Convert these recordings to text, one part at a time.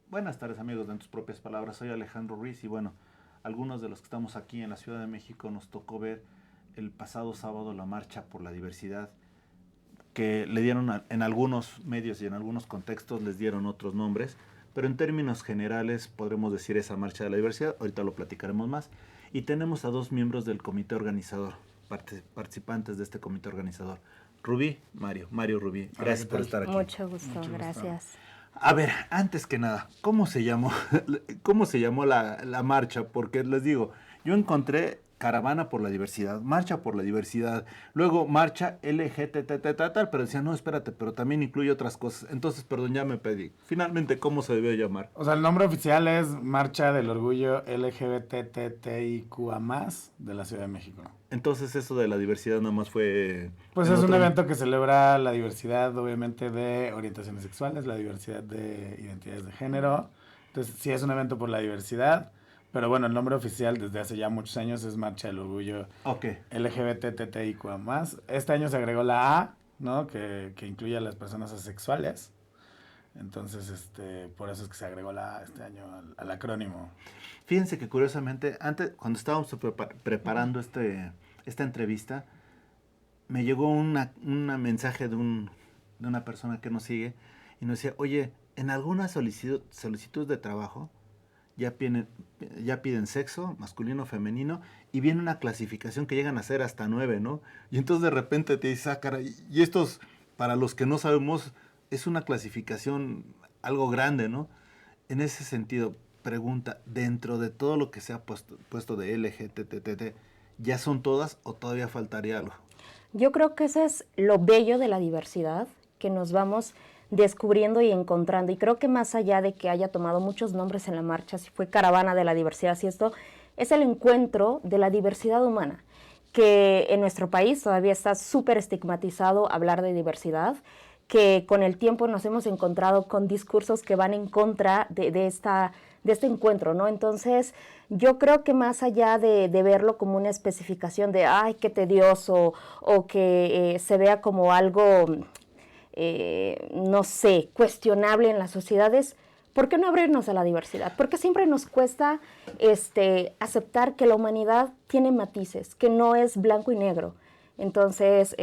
Buenas tardes amigos de En Tus Propias Palabras, soy Alejandro Ruiz y bueno, algunos de los que estamos aquí en la Ciudad de México nos tocó ver el pasado sábado la marcha por la diversidad que le dieron en algunos medios y en algunos contextos les dieron otros nombres, pero en términos generales podremos decir esa marcha de la diversidad, ahorita lo platicaremos más, y tenemos a dos miembros del comité organizador, participantes de este comité organizador, Rubí, Mario Rubí, Hola, ¿qué gracias por tal? estar aquí. Mucho gusto, Mucho gusto. gracias. A ver, antes que nada, ¿cómo se llamó, cómo se llamó la marcha? Porque les digo, yo encontré Caravana por la Diversidad, Marcha por la Diversidad, luego Marcha LGTT tal, pero decía, no, espérate, pero también incluye otras cosas. Entonces, perdón, ya me pedí. Finalmente, ¿cómo se debió llamar? O sea, el nombre oficial es Marcha del Orgullo LGBTTIQA+, de la Ciudad de México. Entonces, eso de la diversidad nada más fue... Pues en es un otro... evento que celebra la diversidad, obviamente, de orientaciones sexuales, la diversidad de identidades de género. Entonces, sí es un evento por la diversidad, pero bueno, el nombre oficial desde hace ya muchos años es Marcha del Orgullo Ok. LGBTTIQA+. Este año se agregó la A, ¿no? Que incluye a las personas asexuales. Entonces, por eso es que se agregó este año al acrónimo. Fíjense que curiosamente, antes, cuando estábamos preparando esta entrevista, me llegó una mensaje de una persona que nos sigue y nos decía, oye, en alguna solicitud de trabajo ya piden sexo, masculino, femenino, y viene una clasificación que llegan a ser hasta 9, ¿no? Y entonces de repente te dices, ah, caray, y estos, para los que no sabemos, es una clasificación algo grande, ¿no? En ese sentido, pregunta, dentro de todo lo que se ha puesto de LGTTT, ¿ya son todas o todavía faltaría algo? Yo creo que ese es lo bello de la diversidad, que nos vamos descubriendo y encontrando. Y creo que más allá de que haya tomado muchos nombres en la marcha, si fue Caravana de la Diversidad, si esto, es el encuentro de la diversidad humana, que en nuestro país todavía está súper estigmatizado hablar de diversidad, que con el tiempo nos hemos encontrado con discursos que van en contra de este encuentro, ¿no? Entonces, yo creo que más allá de verlo como una especificación de, ay, qué tedioso, o que se vea como algo, no sé, cuestionable en las sociedades, ¿por qué no abrirnos a la diversidad? Porque siempre nos cuesta aceptar que la humanidad tiene matices, que no es blanco y negro. Entonces,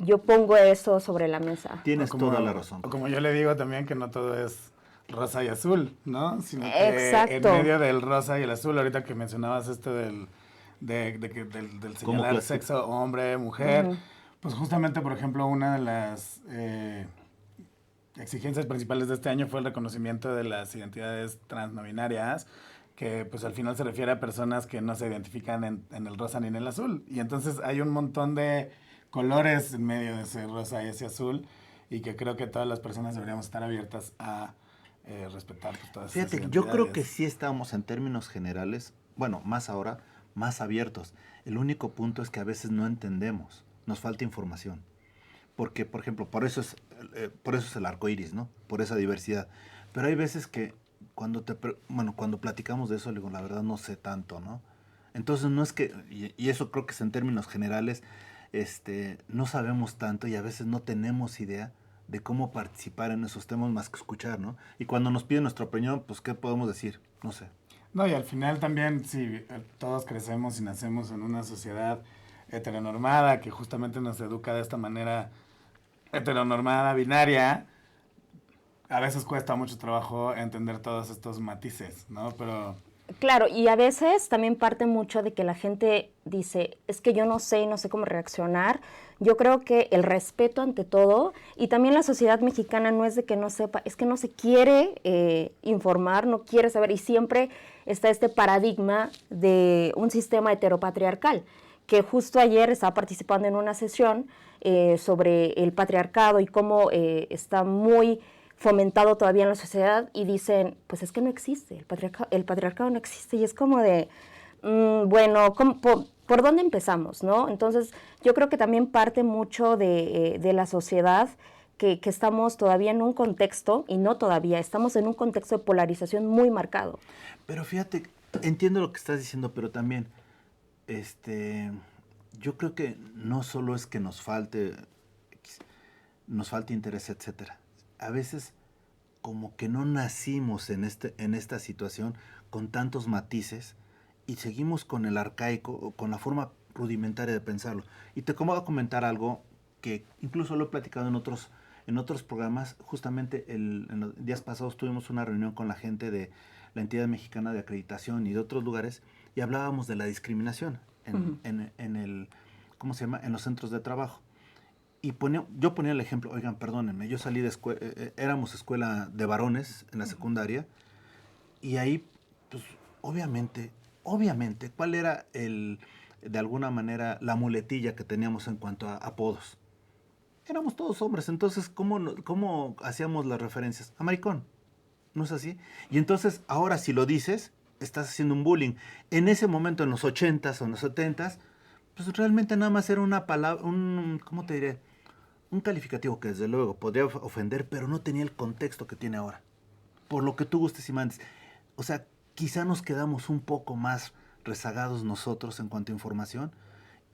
yo pongo eso sobre la mesa. Tienes toda la razón. O como yo le digo también que no todo es rosa y azul, ¿no? Sino que en Exacto. medio del rosa y el azul, ahorita que mencionabas del señalar sexo, hombre, mujer, pues justamente, por ejemplo, una de las exigencias principales de este año fue el reconocimiento de las identidades transnominarias, que pues al final se refiere a personas que no se identifican en el rosa ni en el azul. Y entonces hay un montón de colores en medio de ese rosa y ese azul, y que creo que todas las personas deberíamos estar abiertas a respetar pues, todas esas Fíjate, identidades. yo creo que sí estamos en términos generales, bueno, más ahora, más abiertos. El único punto es que a veces no entendemos, nos falta información. Porque, por ejemplo, por eso es el arco iris, ¿no? Por esa diversidad. Pero hay veces que cuando platicamos de eso, le digo, la verdad no sé tanto, ¿no? Entonces no es que, y eso creo que es en términos generales, no sabemos tanto y a veces no tenemos idea de cómo participar en esos temas más que escuchar, ¿no? Y cuando nos piden nuestra opinión, pues, ¿qué podemos decir? No sé. No, y al final también, si todos crecemos y nacemos en una sociedad heteronormada que justamente nos educa de esta manera heteronormada, binaria, a veces cuesta mucho trabajo entender todos estos matices, ¿no? Pero Claro, y a veces también parte mucho de que la gente dice, es que yo no sé y no sé cómo reaccionar. Yo creo que el respeto ante todo, y también la sociedad mexicana no es de que no sepa, es que no se quiere informar, no quiere saber, y siempre está este paradigma de un sistema heteropatriarcal, que justo ayer estaba participando en una sesión sobre el patriarcado y cómo está muy fomentado todavía en la sociedad, y dicen, pues es que no existe, el patriarcado no existe, y es como de, bueno, ¿por dónde empezamos, no? Entonces, yo creo que también parte mucho de la sociedad, que estamos todavía en un contexto, y no todavía, estamos en un contexto de polarización muy marcado. Pero fíjate, entiendo lo que estás diciendo, pero también, yo creo que no solo es que nos falte interés, etcétera. A veces como que no nacimos en esta situación con tantos matices y seguimos con el arcaico, con la forma rudimentaria de pensarlo. Y te voy a comentar algo que incluso lo he platicado en otros programas. Justamente en los días pasados tuvimos una reunión con la gente de la Entidad Mexicana de Acreditación y de otros lugares y hablábamos de la discriminación en ¿cómo se llama? En los centros de trabajo. Y yo ponía el ejemplo, oigan, perdónenme, yo salí éramos escuela de varones en la secundaria, y ahí, pues, obviamente, ¿cuál era de alguna manera, la muletilla que teníamos en cuanto a apodos? Éramos todos hombres, entonces, ¿cómo hacíamos las referencias? A maricón, ¿no es así? Y entonces, ahora si lo dices, estás haciendo un bullying. En ese momento, en los 80s o en los 70s, pues realmente nada más era una palabra, ¿cómo te diré? Un calificativo que desde luego podría ofender, pero no tenía el contexto que tiene ahora. Por lo que tú gustes y mandes. O sea, quizá nos quedamos un poco más rezagados nosotros en cuanto a información,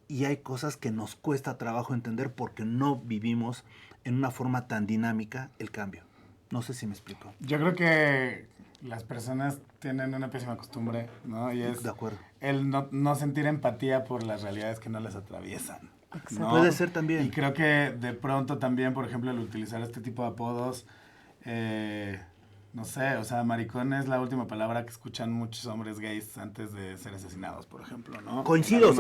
y hay cosas que nos cuesta trabajo entender porque no vivimos en una forma tan dinámica el cambio. No sé si me explico. Yo creo que las personas tienen una pésima costumbre, ¿no? Y es de acuerdo. El no sentir empatía por las realidades que no les atraviesan. ¿No? Puede ser también. Y creo que de pronto también, por ejemplo, el utilizar este tipo de apodos, no sé, o sea, maricón es la última palabra que escuchan muchos hombres gays antes de ser asesinados, por ejemplo, ¿no? Coincido,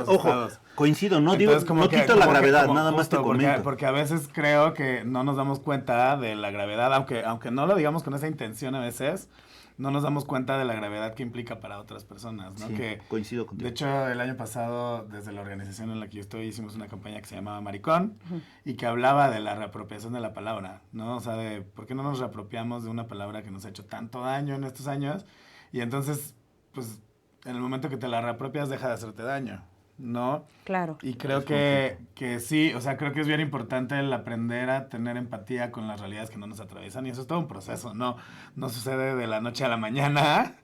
no digo, entonces, no quito la gravedad, nada justo, más te comento. Porque a veces creo que no nos damos cuenta de la gravedad, aunque no lo digamos con esa intención a veces, no nos damos cuenta de la gravedad que implica para otras personas, ¿no? Sí, que, coincido contigo. De hecho, el año pasado, desde la organización en la que yo estoy, hicimos una campaña que se llamaba Maricón, y que hablaba de la reapropiación de la palabra, ¿no? O sea, de por qué no nos reapropiamos de una palabra que nos ha hecho tanto daño en estos años, y entonces, pues, en el momento que te la reapropias, deja de hacerte daño, ¿no? Claro. Y creo que sí, o sea, creo que es bien importante el aprender a tener empatía con las realidades que no nos atraviesan, y eso es todo un proceso, no sucede de la noche a la mañana,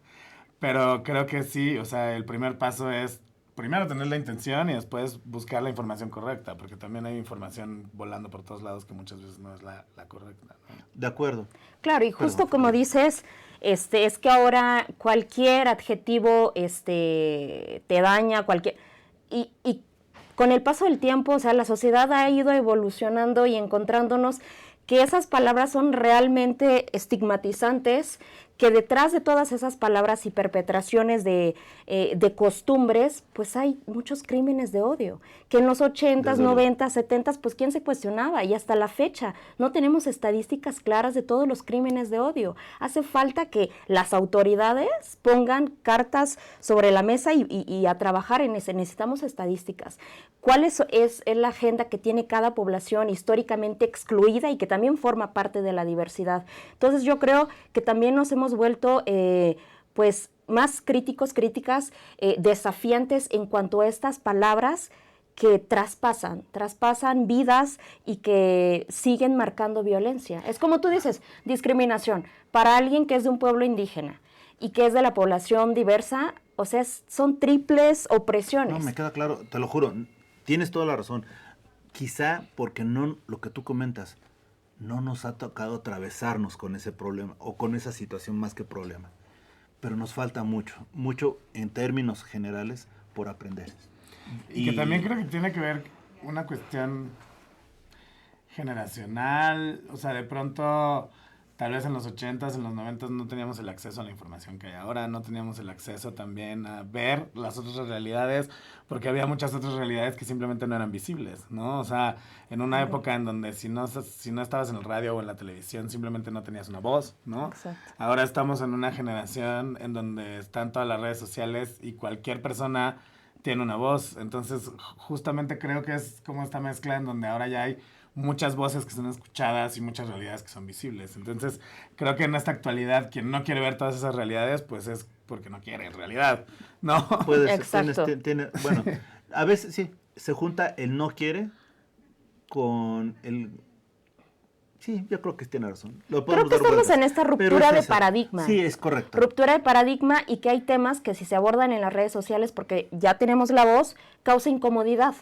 pero creo que sí, o sea, el primer paso es primero tener la intención y después buscar la información correcta, porque también hay información volando por todos lados que muchas veces no es la correcta, ¿no? De acuerdo. Claro, y justo como dices, es que ahora cualquier adjetivo te daña, y con el paso del tiempo, o sea, la sociedad ha ido evolucionando y encontrándonos que esas palabras son realmente estigmatizantes, que detrás de todas esas palabras y perpetraciones de costumbres, pues hay muchos crímenes de odio, que en los 80s, 90s, 70s, pues ¿quién se cuestionaba? Y hasta la fecha no tenemos estadísticas claras de todos los crímenes de odio. Hace falta que las autoridades pongan cartas sobre la mesa y a trabajar en eso. Necesitamos estadísticas. ¿Cuál es la agenda que tiene cada población históricamente excluida y que también forma parte de la diversidad? Entonces yo creo que también nos hemos vuelto pues más críticas, desafiantes en cuanto a estas palabras que traspasan vidas y que siguen marcando violencia. Es como tú dices, discriminación para alguien que es de un pueblo indígena y que es de la población diversa, o sea, son triples opresiones. No, me queda claro, te lo juro, tienes toda la razón. Quizá porque no, lo que tú comentas, no nos ha tocado atravesarnos con ese problema o con esa situación más que problema. Pero nos falta mucho en términos generales por aprender. Y que también creo que tiene que ver una cuestión generacional, o sea, de pronto, tal vez en los 80s, en los 90s no teníamos el acceso a la información que hay ahora, no teníamos el acceso también a ver las otras realidades, porque había muchas otras realidades que simplemente no eran visibles, ¿no? O sea, en una época en donde si no estabas en el radio o en la televisión, simplemente no tenías una voz, ¿no? Exacto. Ahora estamos en una generación en donde están todas las redes sociales y cualquier persona tiene una voz, entonces justamente creo que es como esta mezcla en donde ahora ya hay muchas voces que son escuchadas y muchas realidades que son visibles. Entonces, creo que en esta actualidad, quien no quiere ver todas esas realidades, pues es porque no quiere en realidad, ¿no? Puede ser, Exacto. Bueno, a veces sí, se junta el no quiere con el... Sí, yo creo que tiene razón. Creo que estamos en esta ruptura de paradigma. Sí, es correcto. Ruptura de paradigma, y que hay temas que si se abordan en las redes sociales porque ya tenemos la voz, causa incomodidad.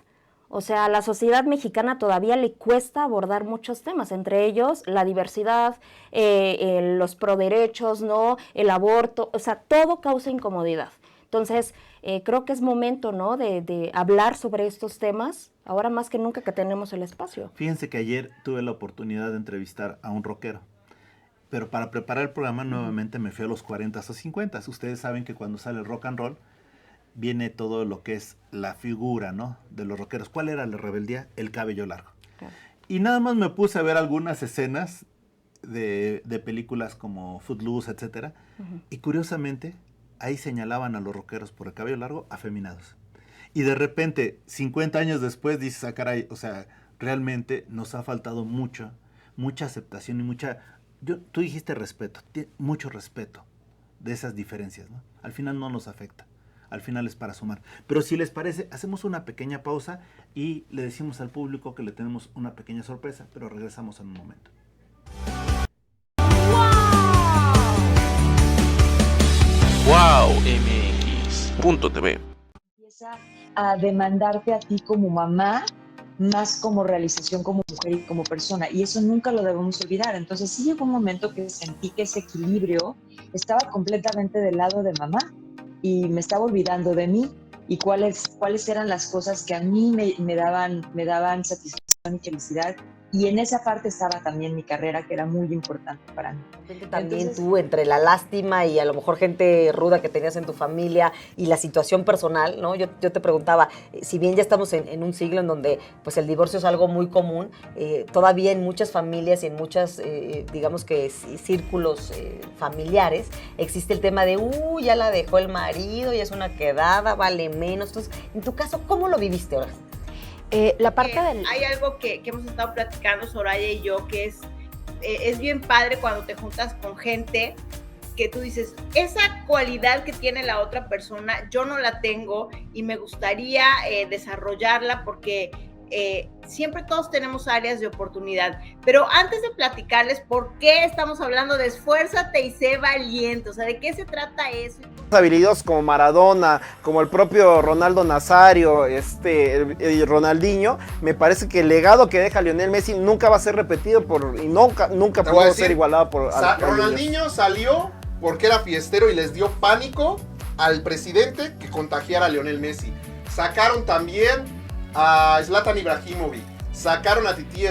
O sea, a la sociedad mexicana todavía le cuesta abordar muchos temas, entre ellos la diversidad, los proderechos, ¿no? El aborto, o sea, todo causa incomodidad. Entonces, creo que es momento, ¿no? De hablar sobre estos temas, ahora más que nunca que tenemos el espacio. Fíjense que ayer tuve la oportunidad de entrevistar a un rockero, pero para preparar el programa nuevamente me fui a los 40 o 50. Ustedes saben que cuando sale el rock and roll, viene todo lo que es la figura, ¿no? De los rockeros. ¿Cuál era la rebeldía? El cabello largo. Claro. Y nada más me puse a ver algunas escenas de películas como Footloose, etcétera. Y curiosamente, ahí señalaban a los rockeros por el cabello largo afeminados. Y de repente, 50 años después, dices, ah, caray, o sea, realmente nos ha faltado mucha aceptación y tú dijiste respeto, mucho respeto de esas diferencias, ¿no? Al final no nos afecta. Al final es para sumar. Pero si les parece, hacemos una pequeña pausa y le decimos al público que le tenemos una pequeña sorpresa, pero regresamos en un momento. WowMX.tv. Empieza a demandarte a ti como mamá, más como realización como mujer y como persona, y eso nunca lo debemos olvidar. Entonces sí llegó un momento que sentí que ese equilibrio estaba completamente del lado de mamá y me estaba olvidando de mí y cuáles eran las cosas que a mí me daban satisfacción y felicidad. Y en esa parte estaba también mi carrera, que era muy importante para mí. También Entonces, tú, entre la lástima y a lo mejor gente ruda que tenías en tu familia y la situación personal, ¿no? Yo te preguntaba, si bien ya estamos en un siglo en donde pues el divorcio es algo muy común, todavía en muchas familias y en muchas, digamos que círculos familiares, existe el tema de, ya la dejó el marido, ya es una quedada, vale menos. Entonces, en tu caso, ¿cómo lo viviste ahora? La parte del... Hay algo que hemos estado platicando Soraya y yo, que es bien padre cuando te juntas con gente que tú dices, esa cualidad que tiene la otra persona, yo no la tengo y me gustaría desarrollarla porque siempre todos tenemos áreas de oportunidad. Pero antes de platicarles por qué estamos hablando de esfuérzate y sé valiente, o sea, ¿de qué se trata eso? Habilidosos como Maradona, como el propio Ronaldo Nazario, el Ronaldinho, me parece que el legado que deja Lionel Messi nunca va a ser repetido y nunca pudo ser igualado por Ronaldinho salió porque era fiestero y les dio pánico al presidente que contagiara a Lionel Messi. Sacaron también a Zlatan Ibrahimovic, sacaron a Titi.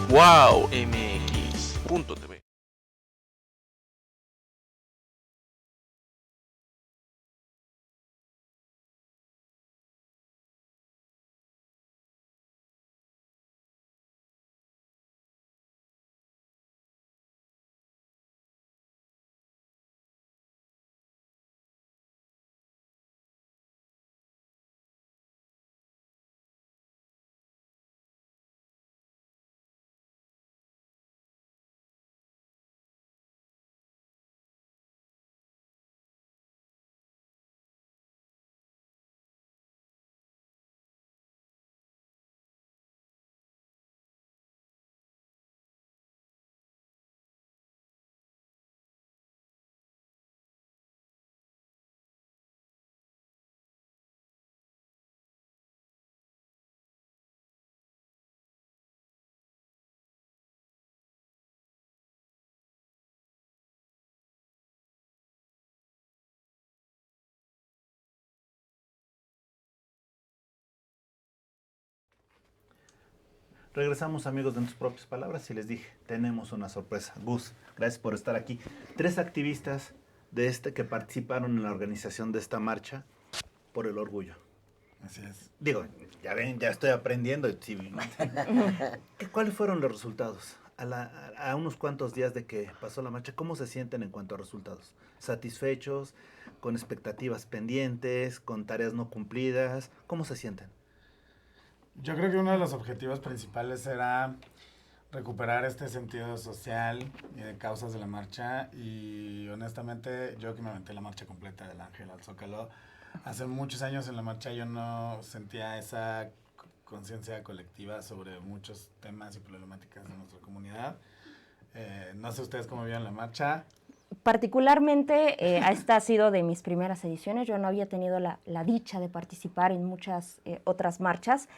WowMX.tv. Regresamos, amigos, de tus propias palabras y les dije, tenemos una sorpresa. Gus, gracias por estar aquí. 3 activistas que participaron en la organización de esta marcha por el orgullo. Así es. Digo, ya ven, ya estoy aprendiendo. ¿Cuáles fueron los resultados? A unos cuantos días de que pasó la marcha, ¿cómo se sienten en cuanto a resultados? ¿Satisfechos? ¿Con expectativas pendientes? ¿Con tareas no cumplidas? ¿Cómo se sienten? Yo creo que uno de los objetivos principales era recuperar este sentido social y de causas de la marcha, y honestamente yo que me aventé la marcha completa del Ángel al Zócalo, hace muchos años en la marcha yo no sentía esa conciencia colectiva sobre muchos temas y problemáticas de nuestra comunidad. No sé ustedes cómo vieron la marcha. Particularmente, esta ha sido de mis primeras ediciones. Yo no había tenido la dicha de participar en muchas otras marchas,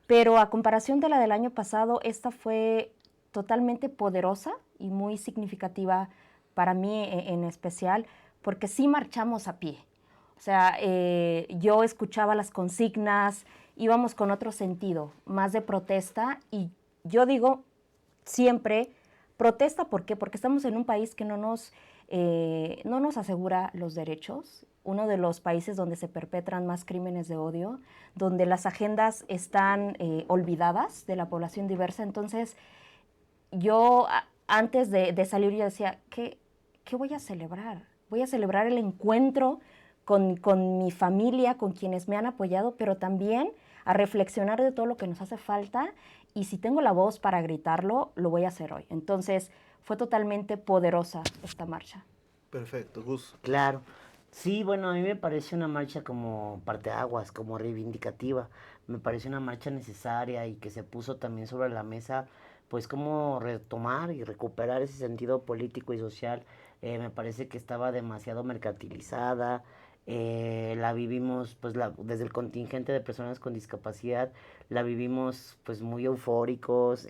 pero a comparación de la del año pasado, esta fue totalmente poderosa y muy significativa para mí en especial, porque sí marchamos a pie. O sea, yo escuchaba las consignas, íbamos con otro sentido, más de protesta, y yo digo siempre, protesta, ¿por qué? Porque estamos en un país que no nos asegura los derechos, uno de los países donde se perpetran más crímenes de odio, donde las agendas están olvidadas de la población diversa. Entonces, yo antes de salir yo decía, ¿qué voy a celebrar? Voy a celebrar el encuentro con mi familia, con quienes me han apoyado, pero también a reflexionar de todo lo que nos hace falta, y si tengo la voz para gritarlo, lo voy a hacer hoy. Entonces, fue totalmente poderosa esta marcha. Perfecto, Gus. Claro. Sí, bueno, a mí me parece una marcha como parteaguas, como reivindicativa. Me parece una marcha necesaria y que se puso también sobre la mesa, pues como retomar y recuperar ese sentido político y social. Me parece que estaba demasiado mercantilizada. La vivimos, pues desde el contingente de personas con discapacidad, la vivimos pues muy eufóricos,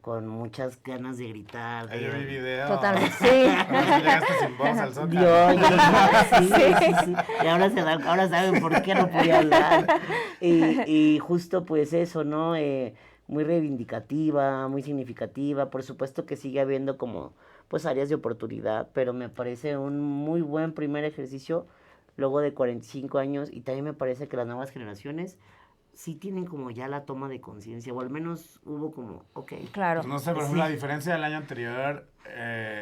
con muchas ganas de gritar. Yo vi video. Totalmente, sí. Llegaste sin voz al Zócalo. Sí. Y ahora saben por qué no podía hablar. Y justo pues eso, ¿no? Muy reivindicativa, muy significativa. Por supuesto que sigue habiendo como pues áreas de oportunidad, pero me parece un muy buen primer ejercicio luego de 45 años, y también me parece que las nuevas generaciones sí tienen como ya la toma de conciencia, o al menos hubo como, ok. Claro. Pues no sé, por ejemplo, la diferencia del año anterior,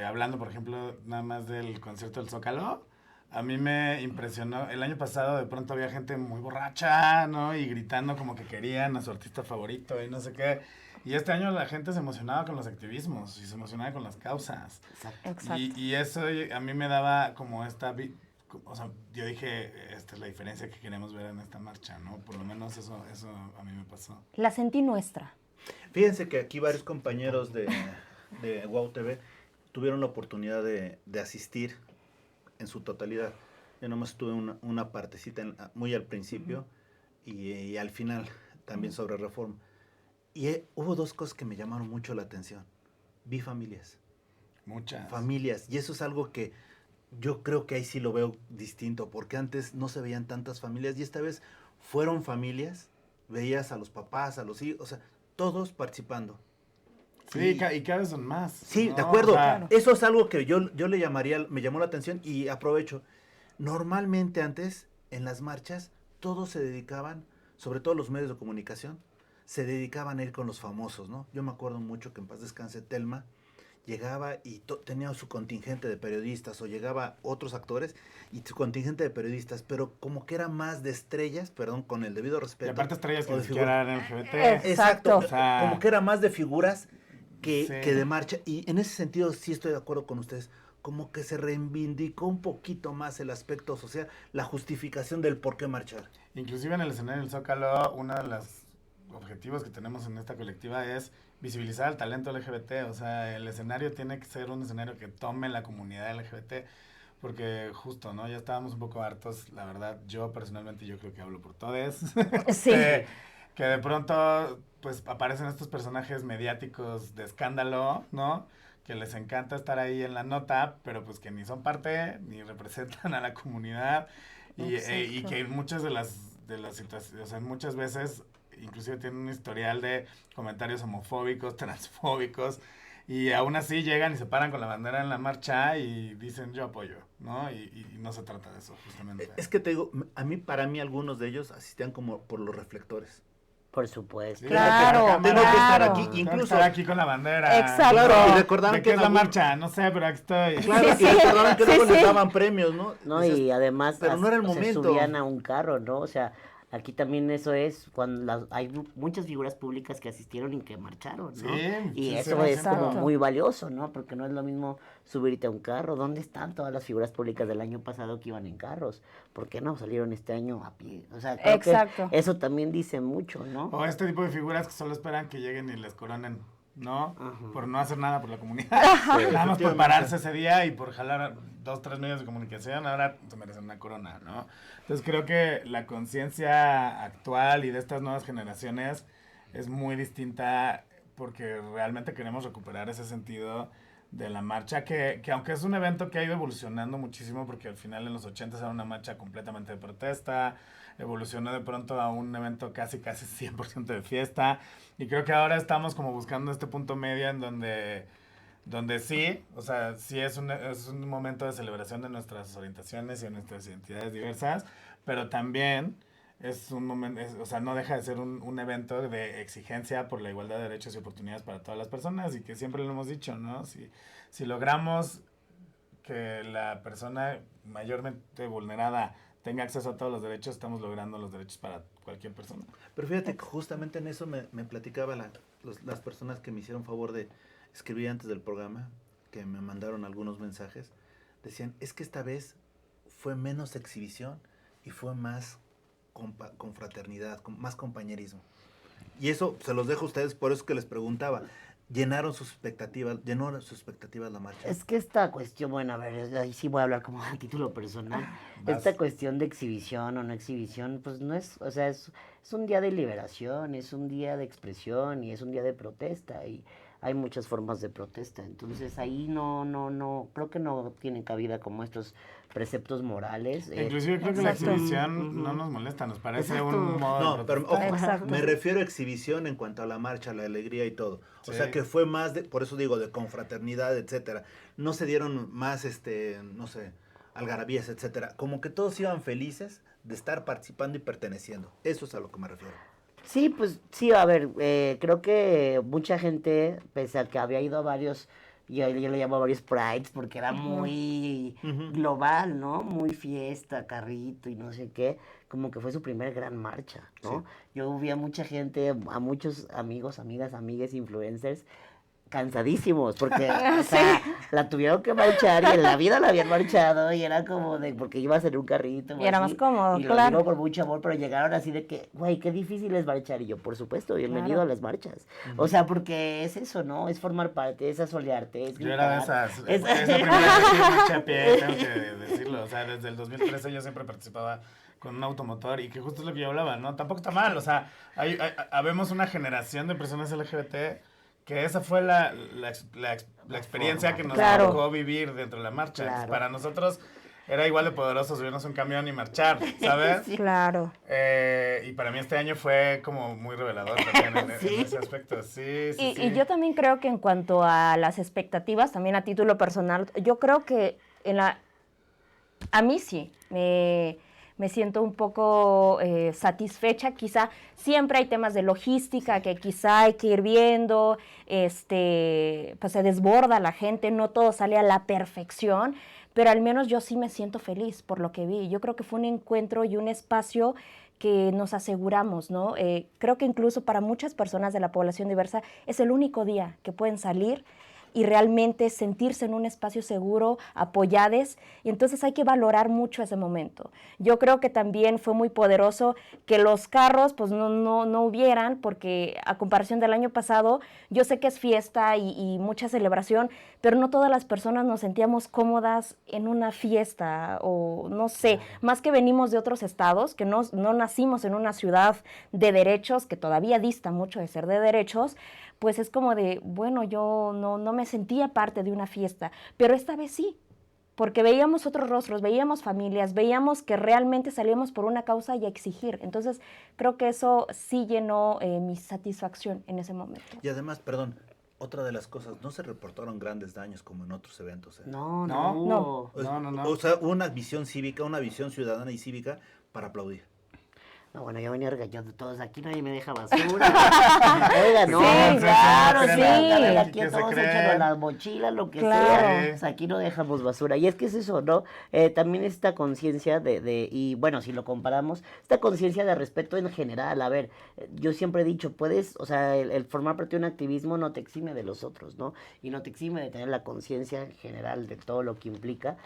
hablando, por ejemplo, nada más del concierto del Zócalo, a mí me impresionó. El año pasado de pronto había gente muy borracha, ¿no? Y gritando como que querían a su artista favorito y no sé qué. Y este año la gente se emocionaba con los activismos y se emocionaba con las causas. Exacto. Y eso a mí me daba como esta... O sea, yo dije, esta es la diferencia que queremos ver en esta marcha, ¿no? Por lo menos eso a mí me pasó. La sentí nuestra. Fíjense que aquí varios compañeros de WOW TV tuvieron la oportunidad de asistir en su totalidad. Yo nomás tuve una partecita muy al principio y al final también sobre Reforma. Y hubo dos cosas que me llamaron mucho la atención. Vi familias. Muchas. Familias. Y eso es algo que yo creo que ahí sí lo veo distinto, porque antes no se veían tantas familias y esta vez fueron familias, veías a los papás, a los hijos, o sea, todos participando. Sí, y cada vez son más. Sí, ¿no? de acuerdo. O sea, eso es algo que yo le llamaría, me llamó la atención y aprovecho. Normalmente antes, en las marchas, todos se dedicaban, sobre todo los medios de comunicación, se dedicaban a ir con los famosos, ¿no? Yo me acuerdo mucho que en paz descanse Telma, llegaba y tenía su contingente de periodistas, o llegaba otros actores y su contingente de periodistas, pero como que era más de estrellas, perdón, con el debido respeto. Y aparte estrellas que o ni de siquiera eran LGBT. Exacto. O sea, como que era más de figuras que sí. de marcha. Y en ese sentido sí estoy de acuerdo con ustedes. Como que se reivindicó un poquito más el aspecto social, la justificación del por qué marchar. Inclusive en el escenario del Zócalo, uno de los objetivos que tenemos en esta colectiva es visibilizar el talento LGBT. O sea, el escenario tiene que ser un escenario que tome la comunidad LGBT, porque justo, ¿no? Ya estábamos un poco hartos, la verdad. Yo personalmente, yo creo que hablo por todos. Sí. Que de pronto, pues, aparecen estos personajes mediáticos de escándalo, ¿no? Que les encanta estar ahí en la nota, pero pues que ni son parte, ni representan a la comunidad. Y que en muchas de las situaciones, o sea, muchas veces inclusive tienen un historial de comentarios homofóbicos, transfóbicos, y aún así llegan y se paran con la bandera en la marcha y dicen yo apoyo, ¿no? Y no se trata de eso, justamente. Es que te digo, para mí algunos de ellos asistían como por los reflectores. Por supuesto. Sí, Claro, tengo que estar claro. aquí, Tengo que incluso estar aquí con la bandera. Exacto. Claro, y recordaron ¿De que qué es la algún- marcha? No sé, pero aquí estoy. Claro, Sí, y recordaron que sí, luego sí. les daban premios, ¿no? No, Dices, y además pero no era el se momento. subían a un carro, ¿no? O sea, Aquí también eso es cuando hay muchas figuras públicas que asistieron y que marcharon, ¿no? Sí, y sí, eso sí, es como exacto. muy valioso, ¿no? Porque no es lo mismo subirte a un carro. ¿Dónde están todas las figuras públicas del año pasado que iban en carros? ¿Por qué no salieron este año a pie? O sea, creo Exacto. que eso también dice mucho, ¿no? O este tipo de figuras que solo esperan que lleguen y les coronen, ¿no? Ajá. Por no hacer nada por la comunidad. Nada más por pararse ese día y por jalar 2, 3 medios de comunicación, ahora se merecen una corona, ¿no? Entonces creo que la conciencia actual y de estas nuevas generaciones es muy distinta porque realmente queremos recuperar ese sentido de la marcha, que aunque es un evento que ha ido evolucionando muchísimo, porque al final en los 80 era una marcha completamente de protesta, evolucionó de pronto a un evento casi 100% de fiesta, y creo que ahora estamos como buscando este punto medio en donde sí, o sea, sí es un momento de celebración de nuestras orientaciones y de nuestras identidades diversas, pero también es un momento, o sea, no deja de ser un evento de exigencia por la igualdad de derechos y oportunidades para todas las personas, y que siempre lo hemos dicho, ¿no? Si logramos que la persona mayormente vulnerada tenga acceso a todos los derechos, estamos logrando los derechos para cualquier persona. Pero fíjate que justamente en eso me platicaba las personas que me hicieron favor de escribir antes del programa, que me mandaron algunos mensajes, decían, es que esta vez fue menos exhibición y fue más confraternidad, más compañerismo. Y eso se los dejo a ustedes, por eso que les preguntaba, llenó sus expectativas la marcha. Es que esta cuestión, bueno, a ver, ahí sí voy a hablar como a título personal. Esta cuestión de exhibición o no exhibición, pues no es, o sea, es un día de liberación, es un día de expresión y es un día de protesta y hay muchas formas de protesta. Entonces ahí no, creo que no tienen cabida como estos preceptos morales. Inclusive creo que la Exacto. exhibición no nos molesta, nos parece Exacto. un modo de No, pero protestar. ojo, Exacto. me refiero a exhibición en cuanto a la marcha, la alegría y todo. O Sí. sea que fue más por eso digo, de confraternidad, etcétera. No se dieron más, no sé, algarabías, etcétera. Como que todos iban felices de estar participando y perteneciendo. Eso es a lo que me refiero. Sí, pues sí, a ver, creo que mucha gente, pese a que había ido a varios, yo le llamo a varios prides, porque era muy global, ¿no? Muy fiesta, carrito y no sé qué, como que fue su primer gran marcha, ¿no? Sí. Yo vi a mucha gente, a muchos amigos, amigas, amigues, influencers, cansadísimos, porque, o sea, la tuvieron que marchar y en la vida la habían marchado y era como de, porque ibas en un carrito. Y era así, más cómodo, y lo claro. digo por mucho amor, pero llegaron así de que, güey, qué difícil es marchar. Y yo, por supuesto, bienvenido Claro. a las marchas. O sea, porque es eso, ¿no? Es formar parte, es asolearte, es Yo era de gritar. esas. Es- Es la primera vez que marché a pie, tengo que decirlo. O sea, desde el 2013 yo siempre participaba con un automotor y que justo es lo que yo hablaba, ¿no? Tampoco está mal, o sea, habemos una generación de personas LGBT que esa fue la experiencia que nos Claro. tocó vivir dentro de la marcha. Entonces, Claro. para nosotros era igual de poderoso subirnos a un camión y marchar, ¿sabes? Claro. Y para mí este año fue como muy revelador también en Sí. ese aspecto. Sí, sí, sí. Y yo también creo que en cuanto a las expectativas, también a título personal, yo creo que a mí sí, me siento un poco satisfecha. Quizá siempre hay temas de logística que quizá hay que ir viendo, pues se desborda la gente, no todo sale a la perfección, pero al menos yo sí me siento feliz por lo que vi. Yo creo que fue un encuentro y un espacio que nos aseguramos, ¿no? Creo que incluso para muchas personas de la población diversa es el único día que pueden salir y realmente sentirse en un espacio seguro, apoyados, y entonces hay que valorar mucho ese momento. Yo creo que también fue muy poderoso que los carros pues no hubieran, porque a comparación del año pasado, yo sé que es fiesta y mucha celebración, pero no todas las personas nos sentíamos cómodas en una fiesta, o no sé, más que venimos de otros estados, que no nacimos en una ciudad de derechos, que todavía dista mucho de ser de derechos, pues es como de, bueno, yo no me sentía parte de una fiesta, pero esta vez sí, porque veíamos otros rostros, veíamos familias, veíamos que realmente salíamos por una causa y a exigir. Entonces, creo que eso sí llenó mi satisfacción en ese momento. Y además, perdón, otra de las cosas, no se reportaron grandes daños como en otros eventos. No. No. O sea, una visión cívica, una visión ciudadana y cívica para aplaudir. No, bueno, yo venía regañando a todos, aquí nadie me deja basura. Oiga, no, Sí, claro, sí. sí. Aquí ¿Qué se todos creen? echan a las mochilas, lo que Claro. sea. O sea, aquí no dejamos basura. Y es que es eso, ¿no? También esta conciencia y bueno, si lo comparamos, esta conciencia de respeto en general. A ver, yo siempre he dicho, puedes, o sea, el formar parte de un activismo no te exime de los otros, ¿no? Y no te exime de tener la conciencia general de todo lo que implica.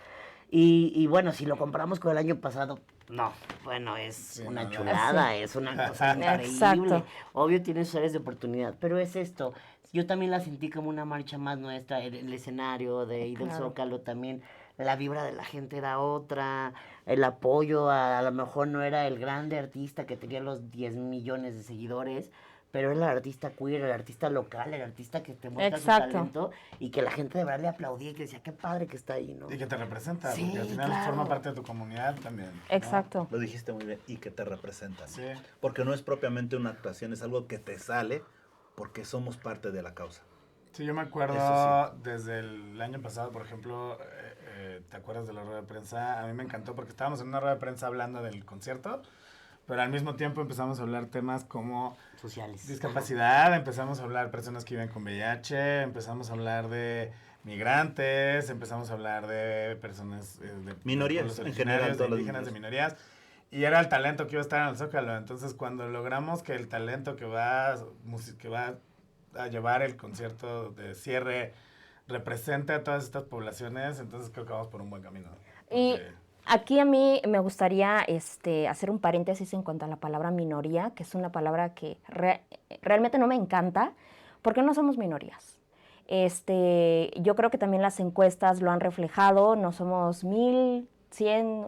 Y bueno, si lo comparamos con el año pasado, no, bueno, es Sí, una no, chulada, es una cosa increíble. Exacto. Obvio tiene sus áreas de oportunidad, pero es esto. Yo también la sentí como una marcha más nuestra, el escenario y del Claro. Zócalo también, la vibra de la gente era otra, el apoyo a lo mejor no era el grande artista que tenía los 10 millones de seguidores, pero era el artista queer, el artista local, el artista que te muestra Exacto. su talento y que la gente de verdad le aplaudía y que decía, qué padre que está ahí, ¿no? Y que te representa, Sí, porque al final claro. forma parte de tu comunidad también. ¿no? Exacto. Lo dijiste muy bien, y que te representan. Sí. Porque no es propiamente una actuación, es algo que te sale porque somos parte de la causa. Sí, yo me acuerdo Eso desde el año pasado, por ejemplo, ¿te acuerdas de la rueda de prensa? A mí me encantó porque estábamos en una rueda de prensa hablando del concierto, pero al mismo tiempo empezamos a hablar temas como Sociales. discapacidad, empezamos a hablar personas que viven con VIH, empezamos a hablar de migrantes, empezamos a hablar de personas de Minorías, pueblos en general, originarios, de todas las indígenas, de minorías. Y era el talento que iba a estar en el Zócalo. Entonces, cuando logramos que el talento que va a llevar el concierto de cierre represente a todas estas poblaciones, entonces creo que vamos por un buen camino. Y Porque- aquí a mí me gustaría hacer un paréntesis en cuanto a la palabra minoría, que es una palabra que realmente no me encanta, porque no somos minorías. Yo creo que también las encuestas lo han reflejado, no somos 1,100,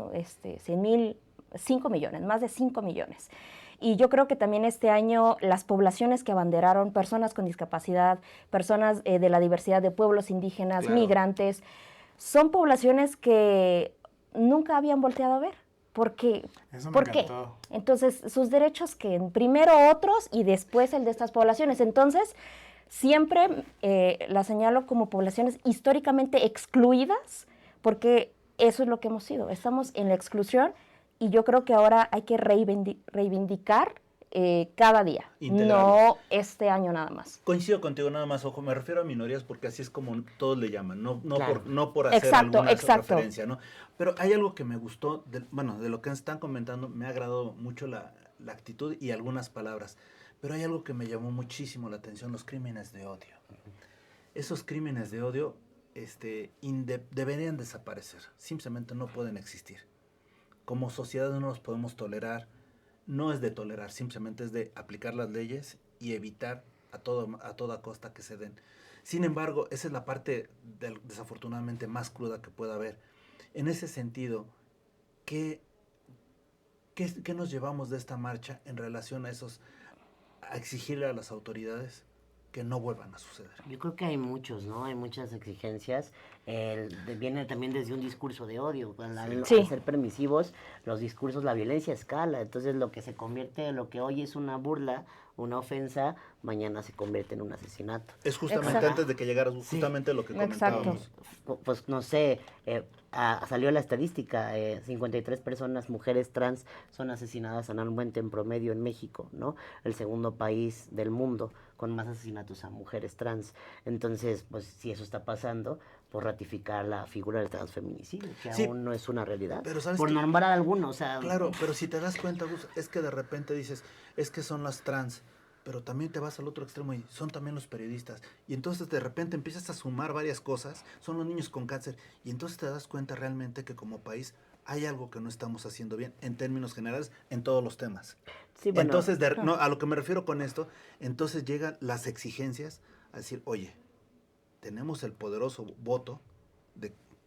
100,000, 5 millones, más de 5 millones. Y yo creo que también este año las poblaciones que abanderaron, personas con discapacidad, personas de la diversidad de pueblos indígenas, Claro. migrantes, son poblaciones que nunca habían volteado a ver. ¿Por qué? Eso me ¿Por qué? encantó. Entonces, sus derechos que primero otros y después el de estas poblaciones. Entonces, siempre las señalo como poblaciones históricamente excluidas, porque eso es lo que hemos sido. Estamos en la exclusión y yo creo que ahora hay que reivindicar cada día, Integrarlo. no este año nada más. Coincido contigo, nada más, ojo, me refiero a minorías porque así es como todos le llaman, no Claro. por hacer Exacto, alguna exacto. referencia, ¿no? Pero hay algo que me gustó, de lo que están comentando, me ha agradado mucho la actitud y algunas palabras, pero hay algo que me llamó muchísimo la atención, los crímenes de odio. Esos crímenes de odio deberían desaparecer, simplemente no pueden existir. Como sociedad no los podemos tolerar, no es de tolerar, simplemente es de aplicar las leyes y evitar a toda costa que se den. Sin embargo, esa es la parte desafortunadamente más cruda que pueda haber. En ese sentido, ¿qué nos llevamos de esta marcha en relación a exigirle a las autoridades que no vuelvan a suceder? Yo creo que hay muchos, ¿no? Hay muchas exigencias. Viene también desde un discurso de odio. Al Sí. ser permisivos, los discursos, la violencia escala. Entonces, lo que se convierte, lo que hoy es una burla, una ofensa, mañana se convierte en un asesinato. Es justamente Exacto. antes de que llegaras, justamente lo que Exacto. comentábamos. Pues no sé, salió la estadística, 53 personas, mujeres trans, son asesinadas anualmente en promedio en México, ¿no? El segundo país del mundo con más asesinatos a mujeres trans. Entonces, pues si eso está pasando, por ratificar la figura del transfeminicidio, que Sí, aún no es una realidad. pero ¿sabes por qué? nombrar a alguno, o sea... Claro, pero si te das cuenta, Gus, es que de repente dices, es que son las trans, pero también te vas al otro extremo y son también los periodistas. Y entonces de repente empiezas a sumar varias cosas, son los niños con cáncer, y entonces te das cuenta realmente que como país hay algo que no estamos haciendo bien en términos generales en todos los temas. Sí, bueno, Entonces, a lo que me refiero con esto, entonces llegan las exigencias a decir, oye, tenemos el poderoso voto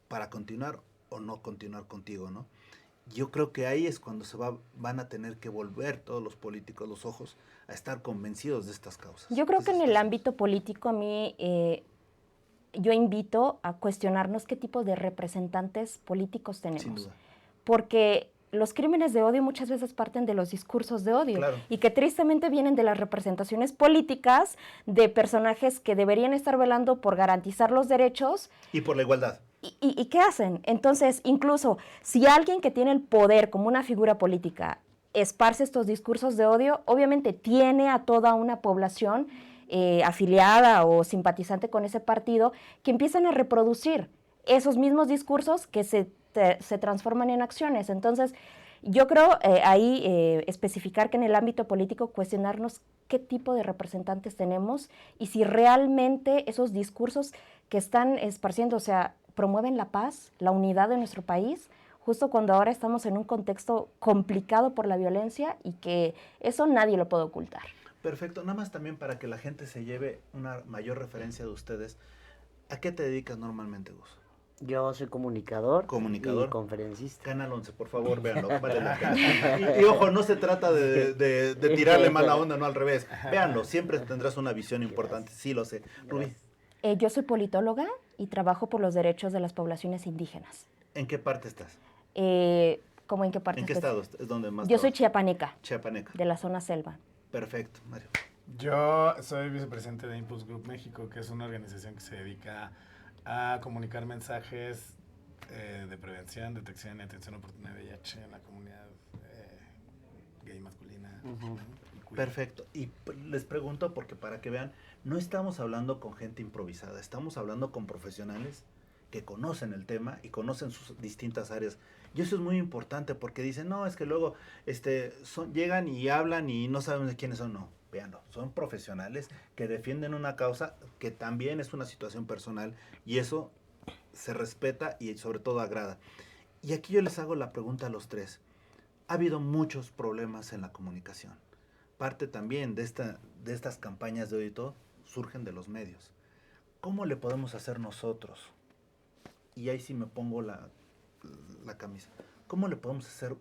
para continuar o no continuar contigo, ¿no? Yo creo que ahí es cuando van a tener que volver todos los políticos los ojos a estar convencidos de estas causas. Yo creo que en el ámbito político a mí, yo invito a cuestionarnos qué tipo de representantes políticos tenemos. Sin duda. Porque los crímenes de odio muchas veces parten de los discursos de odio Claro. y que tristemente vienen de las representaciones políticas de personajes que deberían estar velando por garantizar los derechos. Y por la igualdad. ¿Y qué hacen? Entonces, incluso si alguien que tiene el poder como una figura política esparce estos discursos de odio, obviamente tiene a toda una población afiliada o simpatizante con ese partido que empiezan a reproducir esos mismos discursos que se transforman en acciones. Entonces, yo creo ahí especificar que en el ámbito político cuestionarnos qué tipo de representantes tenemos y si realmente esos discursos que están esparciendo, o sea, promueven la paz, la unidad de nuestro país, justo cuando ahora estamos en un contexto complicado por la violencia y que eso nadie lo puede ocultar. Perfecto, nada más también para que la gente se lleve una mayor referencia de ustedes. ¿A qué te dedicas normalmente, Gus? Yo soy comunicador Comunicador. y conferencista. Canal 11, por favor, véanlo, vale la pena. Y ojo, no se trata de tirarle mala onda, no al revés. Véanlo, siempre tendrás una visión importante, sí lo sé. Rubí, Yo soy politóloga y trabajo por los derechos de las poblaciones indígenas. ¿en qué parte estás? ¿Cómo en qué parte? ¿En qué estado es donde más Yo soy trabajas? chiapaneca, Chiapaneca. de la zona selva. Perfecto, Mario. Yo soy vicepresidente de Impulse Group México, que es una organización que se dedica a comunicar mensajes de prevención, detección y atención a oportunidad de VIH en la comunidad gay masculina. Y queer. Perfecto. Y les pregunto porque para que vean, no estamos hablando con gente improvisada, estamos hablando con profesionales que conocen el tema y conocen sus distintas áreas. Y eso es muy importante porque dicen, no, es que luego llegan y hablan y no saben de quiénes son. No, véanlo, son profesionales que defienden una causa que también es una situación personal y eso se respeta y sobre todo agrada. Y aquí yo les hago la pregunta a los tres. Ha habido muchos problemas en la comunicación. Parte también de estas campañas de odio y todo surgen de los medios. ¿Cómo le podemos hacer nosotros? Y ahí sí me pongo la camisa. ¿Cómo le podemos hacer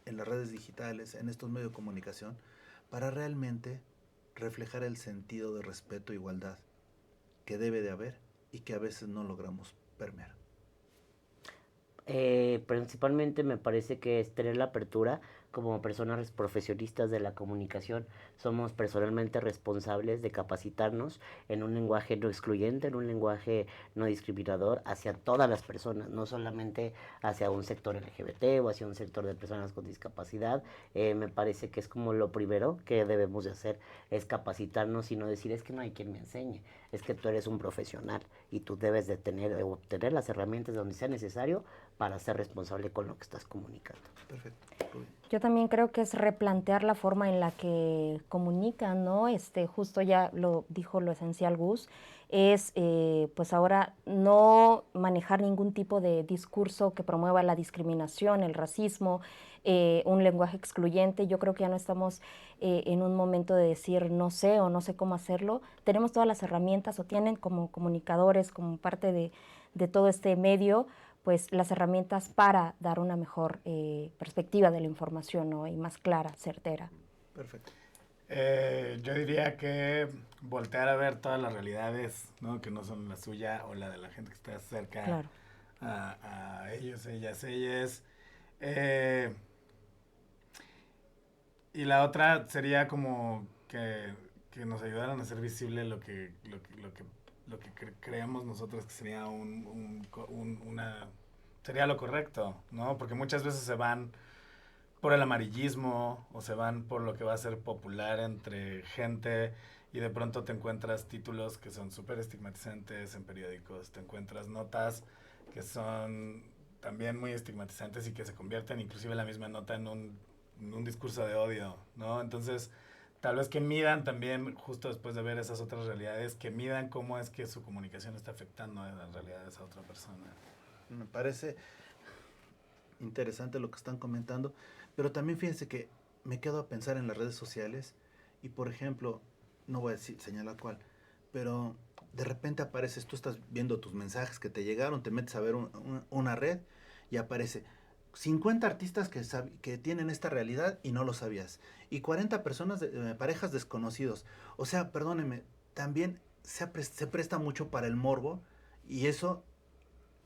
en las redes digitales, en estos medios de comunicación, para realmente reflejar el sentido de respeto e igualdad que debe de haber y que a veces no logramos permear? Principalmente me parece que es tener la apertura como personas profesionistas de la comunicación. Somos personalmente responsables de capacitarnos en un lenguaje no excluyente, en un lenguaje no discriminador hacia todas las personas, no solamente hacia un sector LGBT o hacia un sector de personas con discapacidad. Me parece que es como lo primero que debemos de hacer, es capacitarnos y no decir es que no hay quien me enseñe, es que tú eres un profesional y tú debes de obtener las herramientas donde sea necesario para ser responsable con lo que estás comunicando. Perfecto. Yo también creo que es replantear la forma en la que comunican, ¿no? Justo ya lo dijo lo esencial Gus, es pues ahora no manejar ningún tipo de discurso que promueva la discriminación, el racismo, un lenguaje excluyente. Yo creo que ya no estamos en un momento de decir no sé o no sé cómo hacerlo. Tenemos todas las herramientas o tienen como comunicadores, como parte de todo este medio, pues las herramientas para dar una mejor perspectiva de la información, ¿no? Y más clara, certera. Perfecto. Yo diría que voltear a ver todas las realidades, ¿no? Que no son la suya o la de la gente que está cerca, Claro, a ellos, ellas. Y la otra sería como que nos ayudaran a hacer visible lo que creemos nosotros que sería sería lo correcto, ¿no? Porque muchas veces se van por el amarillismo o se van por lo que va a ser popular entre gente y de pronto te encuentras títulos que son súper estigmatizantes en periódicos, te encuentras notas que son también muy estigmatizantes y que se convierten inclusive la misma nota en un discurso de odio, ¿no? Entonces, tal vez que midan también, justo después de ver esas otras realidades, que midan cómo es que su comunicación está afectando a las realidades a otra persona. Me parece interesante lo que están comentando, pero también fíjense que me quedo a pensar en las redes sociales y, por ejemplo, no voy a señalar cuál, pero de repente apareces, tú estás viendo tus mensajes que te llegaron, te metes a ver una red y aparece 50 artistas que tienen esta realidad y no lo sabías, y 40 personas, parejas desconocidos. O sea, perdónenme, también se presta mucho para el morbo y eso...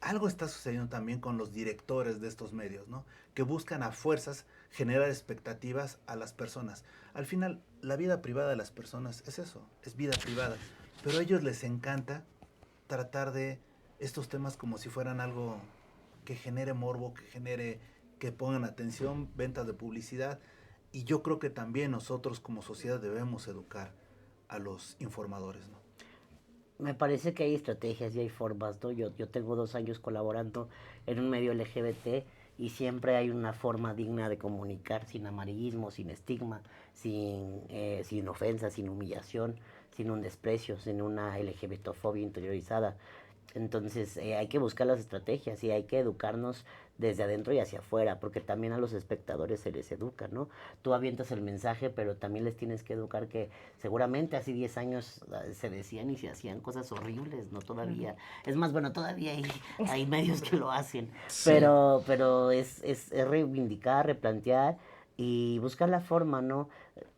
Algo está sucediendo también con los directores de estos medios, ¿no? Que buscan a fuerzas generar expectativas a las personas. Al final, la vida privada de las personas es eso, es vida privada. Pero a ellos les encanta tratar de estos temas como si fueran algo que genere morbo, que pongan atención, ventas de publicidad. Y yo creo que también nosotros como sociedad debemos educar a los informadores, ¿no? Me parece que hay estrategias y hay formas, ¿no? Yo tengo 2 años colaborando en un medio LGBT y siempre hay una forma digna de comunicar, sin amarillismo, sin estigma, sin ofensa, sin humillación, sin un desprecio, sin una LGBTofobia interiorizada. Entonces hay que buscar las estrategias y hay que educarnos desde adentro y hacia afuera, porque también a los espectadores se les educa, ¿no? Tú avientas el mensaje, pero también les tienes que educar que seguramente hace 10 años se decían y se hacían cosas horribles, ¿no? Todavía. Es más, bueno, todavía hay medios que lo hacen, sí. pero es reivindicar, replantear y buscar la forma, ¿no?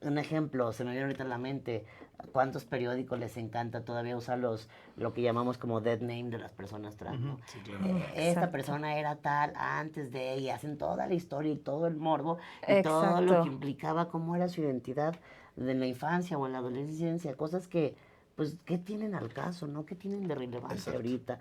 Un ejemplo, se me viene ahorita a la mente, ¿cuántos periódicos les encanta todavía usar lo que llamamos como dead name de las personas trans, ¿no? Sí, claro. Esta persona era tal antes de ella, hacen toda la historia y todo el morbo y todo lo que implicaba cómo era su identidad en la infancia o en la adolescencia, cosas que pues, ¿qué tienen al caso, no? ¿Qué tienen de relevancia ahorita?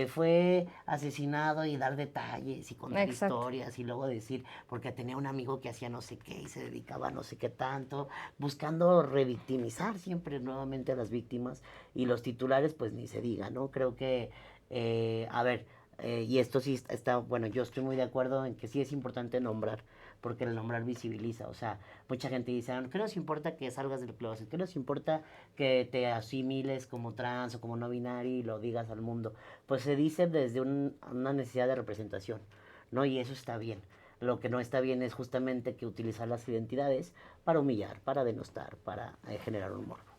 Fue asesinado y dar detalles y contar historias y luego decir, porque tenía un amigo que hacía no sé qué y se dedicaba a no sé qué tanto, buscando revictimizar siempre nuevamente a las víctimas y los titulares, pues ni se diga, ¿no? Creo que, y esto sí está, bueno, yo estoy muy de acuerdo en que sí es importante nombrar, porque el nombrar visibiliza, o sea, mucha gente dice, ¿qué nos importa que salgas del closet? ¿Qué nos importa que te asimiles como trans o como no binario y lo digas al mundo? Pues se dice desde una necesidad de representación, ¿no? Y eso está bien. Lo que no está bien es justamente que utilizar las identidades para humillar, para denostar, para generar un morbo.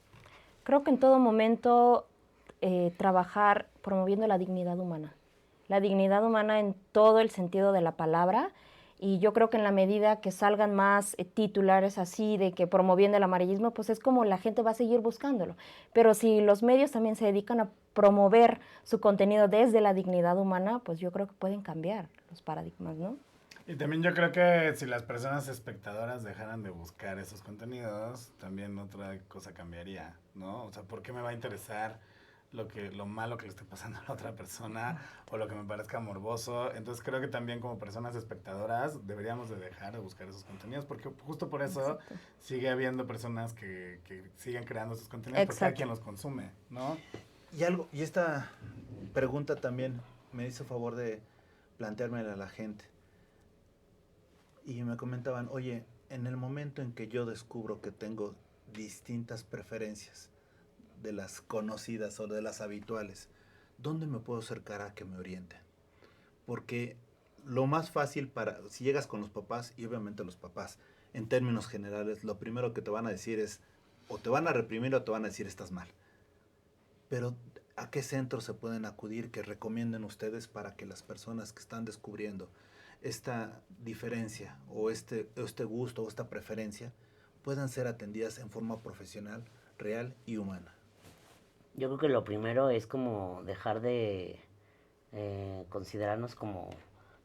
Creo que en todo momento trabajar promoviendo la dignidad humana en todo el sentido de la palabra. Y yo creo que en la medida que salgan más titulares así de que promoviendo el amarillismo, pues es como la gente va a seguir buscándolo. Pero si los medios también se dedican a promover su contenido desde la dignidad humana, pues yo creo que pueden cambiar los paradigmas, ¿no? Y también yo creo que si las personas espectadoras dejaran de buscar esos contenidos, también otra cosa cambiaría, ¿no? O sea, ¿por qué me va a interesar lo malo que le esté pasando a la otra persona o lo que me parezca morboso? Entonces creo que también como personas espectadoras deberíamos de dejar de buscar esos contenidos, porque justo por eso sigue habiendo personas que siguen creando esos contenidos, porque hay quien los consume, ¿no? Y esta pregunta también me hizo favor de planteármela a la gente. Y me comentaban, oye, en el momento en que yo descubro que tengo distintas preferencias de las conocidas o de las habituales, ¿dónde me puedo acercar a que me orienten? Porque lo más fácil si llegas con los papás, y obviamente los papás, en términos generales, lo primero que te van a decir es, o te van a reprimir o te van a decir estás mal. Pero, ¿a qué centros se pueden acudir que recomienden ustedes para que las personas que están descubriendo esta diferencia o este gusto o esta preferencia puedan ser atendidas en forma profesional, real y humana? Yo creo que lo primero es como dejar de considerarnos como,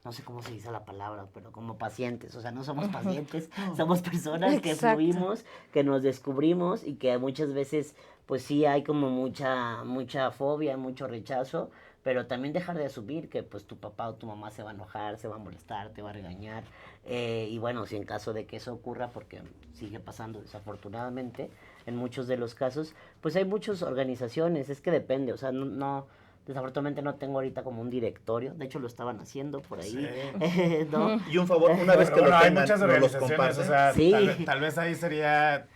no sé cómo se dice la palabra, pero como pacientes. O sea, no somos pacientes, somos personas que fluimos, que nos descubrimos y que muchas veces, pues sí hay como mucha fobia, mucho rechazo, pero también dejar de asumir que pues tu papá o tu mamá se va a enojar, se va a molestar, te va a regañar. Y bueno, si en caso de que eso ocurra, porque sigue pasando desafortunadamente, en muchos de los casos, pues hay muchas organizaciones, es que depende, o sea, no desafortunadamente no tengo ahorita como un directorio, de hecho lo estaban haciendo por ahí, sí. ¿No? Y un favor, una vez que lo tengan, muchas organizaciones, o sea, sí. tal vez ahí sería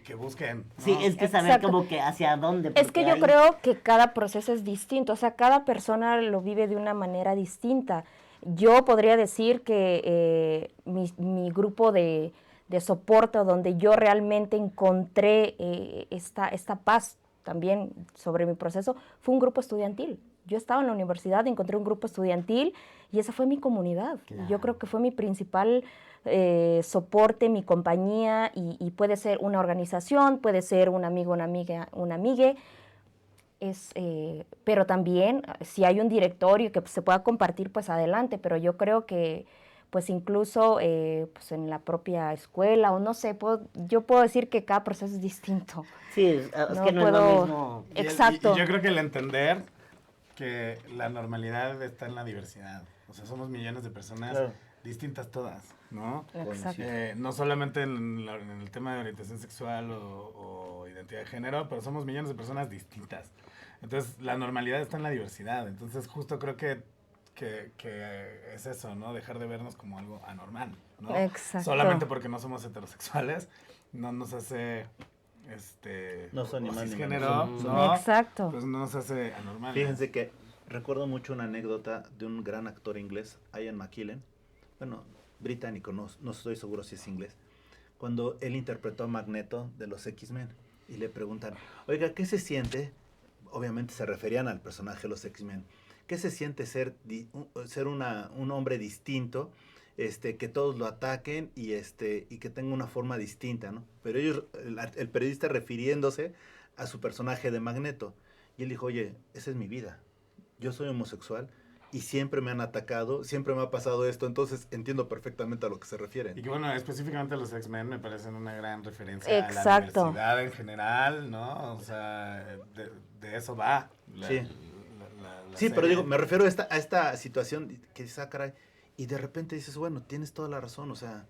que busquen, ¿no? Sí, es que saber como que hacia dónde. Es que yo creo que cada proceso es distinto, o sea, cada persona lo vive de una manera distinta. Yo podría decir que mi grupo de soporte, donde yo realmente encontré esta paz también sobre mi proceso, fue un grupo estudiantil. Yo estaba en la universidad, encontré un grupo estudiantil y esa fue mi comunidad. Claro. Yo creo que fue mi principal soporte, mi compañía, y puede ser una organización, puede ser un amigo, una amiga, una amigue. Pero también, si hay un directorio que se pueda compartir, pues adelante, pero yo creo que pues incluso pues en la propia escuela, o no sé, yo puedo decir que cada proceso es distinto. Sí, es que no es lo mismo. Exacto. Y yo creo que el entender que la normalidad está en la diversidad. O sea, somos millones de personas. Claro. distintas todas, ¿no? Exacto. No solamente en el tema de orientación sexual o identidad de género, pero somos millones de personas distintas. Entonces, la normalidad está en la diversidad. Entonces, justo creo que es eso, ¿no? Dejar de vernos como algo anormal, ¿no? Exacto. Solamente porque no somos heterosexuales, no nos hace, No son ni o más ni cisgénero, menos. ¿no? Exacto. Pues no nos hace anormal. Fíjense que recuerdo mucho una anécdota de un gran actor inglés, Ian McKellen, bueno, británico, no estoy seguro si es inglés, cuando él interpretó a Magneto de los X-Men y le preguntan, oiga, ¿qué se siente? Obviamente se referían al personaje de los X-Men. ¿Qué se siente ser un hombre distinto, que todos lo ataquen y que tenga una forma distinta, ¿no? Pero el periodista refiriéndose a su personaje de Magneto. Y él dijo, oye, esa es mi vida. Yo soy homosexual y siempre me han atacado, siempre me ha pasado esto, entonces entiendo perfectamente a lo que se refieren. Y que bueno, específicamente los X-Men me parecen una gran referencia a la Exacto. diversidad en general, ¿no? O sea, de eso va. Sí. La Sí, pero serie. digo, me refiero a esta situación que dices, caray, y de repente dices, bueno, tienes toda la razón, o sea,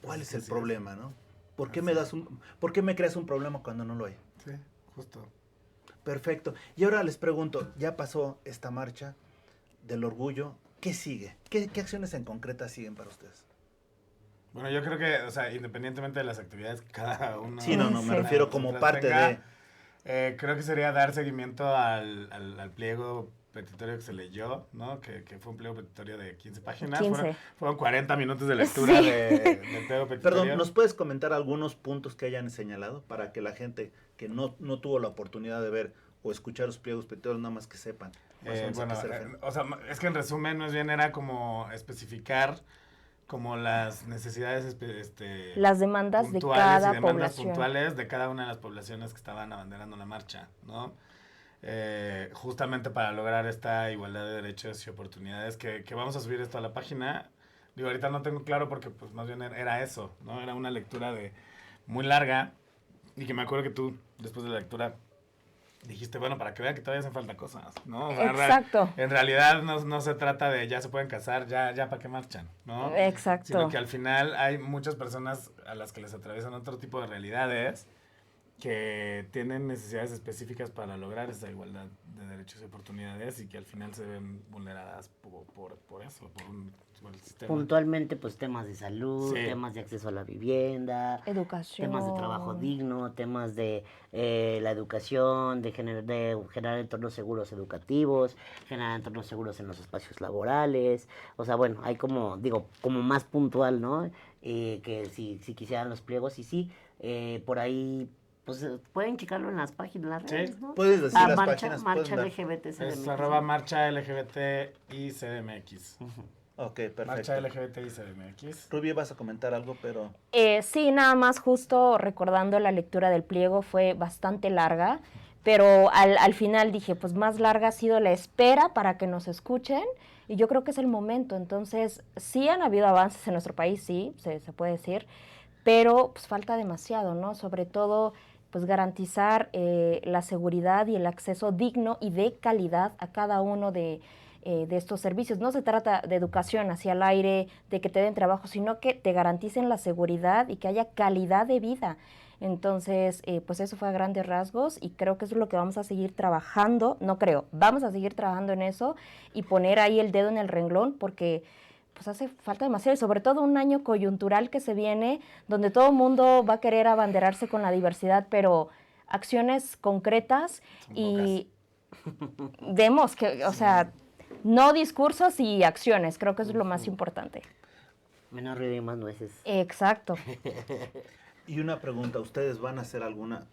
¿cuál es el problema, no? ¿Por qué me creas un problema cuando no lo hay? Sí, justo. Perfecto. Y ahora les pregunto, ya pasó esta marcha del orgullo, ¿qué sigue? ¿Qué acciones en concreta siguen para ustedes? Bueno, yo creo que, o sea, independientemente de las actividades que cada uno... Sí, no, me refiero como parte de... creo que sería dar seguimiento al pliego petitorio que se leyó, ¿no? Que fue un pliego petitorio de 15 páginas. 15. Fueron 40 minutos de lectura Sí. del pliego petitorio. Perdón, ¿nos puedes comentar algunos puntos que hayan señalado para que la gente que no tuvo la oportunidad de ver o escuchar los pliegos petitorios nada más que sepan? Más o menos a qué se refieren? O sea, es que en resumen más bien era como especificar como las necesidades Las demandas de puntuales cada y demandas población. puntuales de cada una de las poblaciones que estaban abanderando la marcha, ¿no? Justamente para lograr esta igualdad de derechos y oportunidades que vamos a subir esto a la página. Digo, ahorita no tengo claro porque pues más bien era eso, ¿no? Era una lectura muy larga y que me acuerdo que tú, después de la lectura, dijiste, bueno, para que vean que todavía hacen falta cosas, ¿no? O sea, Exacto. En realidad no se trata de ya se pueden casar, ya para qué marchan, ¿no? Exacto. Sino que al final hay muchas personas a las que les atraviesan otro tipo de realidades que tienen necesidades específicas para lograr esa igualdad de derechos y oportunidades y que al final se ven vulneradas por eso, por el sistema. Puntualmente, pues temas de salud, Sí. temas de acceso a la vivienda, Educación. temas de trabajo digno, temas de la educación, de generar entornos seguros educativos, generar entornos seguros en los espacios laborales. O sea, bueno, hay como más puntual, ¿no? Que si quisieran los pliegos, y sí, por ahí, pues pueden checarlo en las páginas, las redes, Sí. ¿no? Puedes decir las páginas, Marcha pueden dar. LGBT Es CDMX. @marcha LGBT y CDMX. Ok, perfecto. Marcha LGBT y CDMX. Rubí, vas a comentar algo, pero... Sí, nada más justo recordando la lectura del pliego, fue bastante larga, pero al final dije, pues más larga ha sido la espera para que nos escuchen, y yo creo que es el momento. Entonces, sí han habido avances en nuestro país, sí, se puede decir, pero pues falta demasiado, ¿no? Sobre todo, pues garantizar la seguridad y el acceso digno y de calidad a cada uno de estos servicios. No se trata de educación hacia el aire, de que te den trabajo, sino que te garanticen la seguridad y que haya calidad de vida. Entonces, pues eso fue a grandes rasgos y creo que eso es lo que vamos a seguir trabajando, vamos a seguir trabajando en eso y poner ahí el dedo en el renglón porque pues hace falta demasiado y sobre todo un año coyuntural que se viene donde todo el mundo va a querer abanderarse con la diversidad, pero acciones concretas y vemos que, o sea, no discursos y acciones, creo que eso es lo más importante. Menos ruido y más nueces. Exacto. Y una pregunta, ¿ustedes van a hacer alguna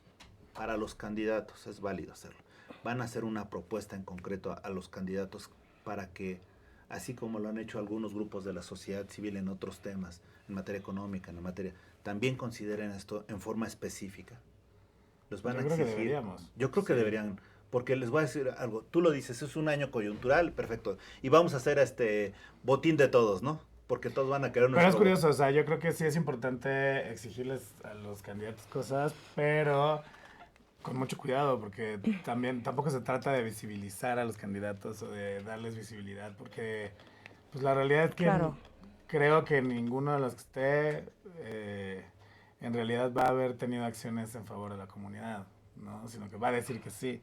para los candidatos? Es válido hacerlo. ¿Van a hacer una propuesta en concreto a los candidatos para que, así como lo han hecho algunos grupos de la sociedad civil en otros temas, en materia económica, en la materia, también consideren esto en forma específica? ¿Los van a Yo creo que exigir? deberíamos. Yo creo que deberían, porque les voy a decir algo. Tú lo dices, es un año coyuntural, perfecto. Y vamos a hacer botín de todos, ¿no? Porque todos van a querer Pero es nuestro curioso, o sea, yo creo que sí es importante exigirles a los candidatos cosas, pero con mucho cuidado, porque tampoco se trata de visibilizar a los candidatos o de darles visibilidad, porque Pues la realidad es que Claro. creo que ninguno de los que esté en realidad va a haber tenido acciones en favor de la comunidad, ¿no? Sino que va a decir que sí.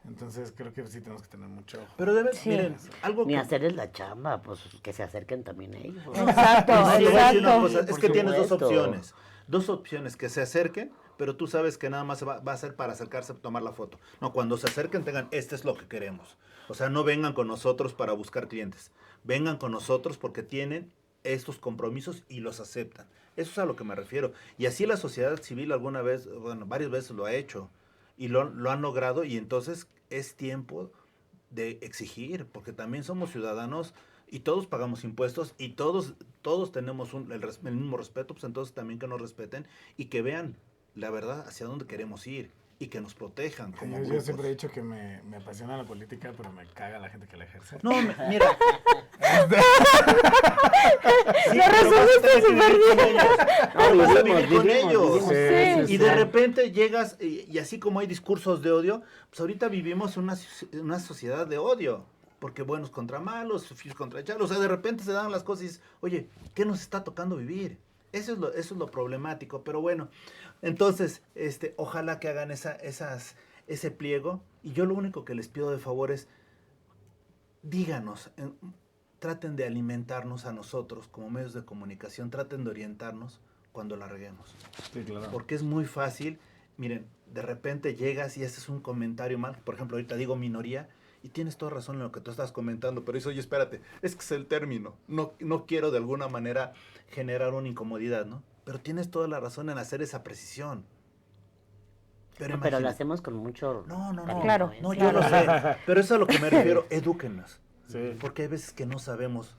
Entonces creo que sí tenemos que tener mucho ojo. Pero Sí. miren, algo Ni que... hacerles la chamba, pues que se acerquen también ellos. Exacto, No, le voy a decir una exacto. cosa, es Por que tienes dos supuesto. opciones. Dos opciones, que se acerquen, pero tú sabes que nada más va a ser para acercarse a tomar la foto. No, cuando se acerquen tengan, este es lo que queremos. O sea, no vengan con nosotros para buscar clientes. Vengan con nosotros porque tienen estos compromisos y los aceptan. Eso es a lo que me refiero. Y así la sociedad civil alguna vez, bueno, varias veces lo ha hecho y lo han logrado, y entonces es tiempo de exigir, porque también somos ciudadanos y todos pagamos impuestos y todos tenemos el mismo respeto, pues entonces también que nos respeten y que vean la verdad hacia dónde queremos ir y que nos protejan como Yo grupos. siempre he dicho que me apasiona la política, pero me caga la gente que la ejerce. No, mira. Sí, Lo pero vas a tener que resumiste vivir con ellos. No, Vas a vivimos, vivir con vivimos, ellos. vivimos. Sí. Y de repente llegas, y así como hay discursos de odio, pues ahorita vivimos una sociedad de odio. Porque buenos contra malos, fifís contra chalos. O sea, de repente se dan las cosas y dices, oye, ¿qué nos está tocando vivir? Eso es lo problemático. Pero bueno, entonces, ojalá que hagan ese pliego. Y yo lo único que les pido de favor es, díganos, traten de alimentarnos a nosotros como medios de comunicación, traten de orientarnos cuando la reguemos. Sí, claro. Porque es muy fácil, miren, de repente llegas y haces un comentario mal, por ejemplo, ahorita digo minoría, y tienes toda razón en lo que tú estás comentando, pero dices, oye, espérate, es que es el término, no quiero de alguna manera generar una incomodidad, ¿no? Pero tienes toda la razón en hacer esa precisión. Pero lo imagínate. hacemos con mucho... No, Claro, no, yo lo sé, pero eso es a lo que me refiero, edúquennos, Sí. porque hay veces que no sabemos,